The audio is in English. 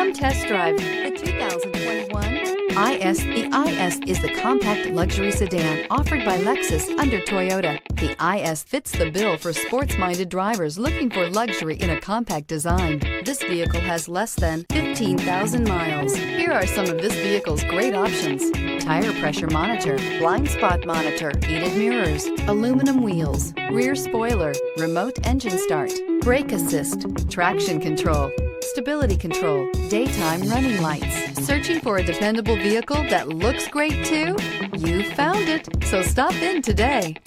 Come test drive the 2021 IS. The IS is the compact luxury sedan offered by Lexus under Toyota. The IS fits the bill for sports-minded drivers looking for luxury in a compact design. This vehicle has less than 15,000 miles. Here are some of this vehicle's great options: tire pressure monitor, blind spot monitor, heated mirrors, aluminum wheels, rear spoiler, remote engine start, brake assist, traction control, stability control, daytime running lights. Searching for a dependable vehicle that looks great too? You found it, so stop in today.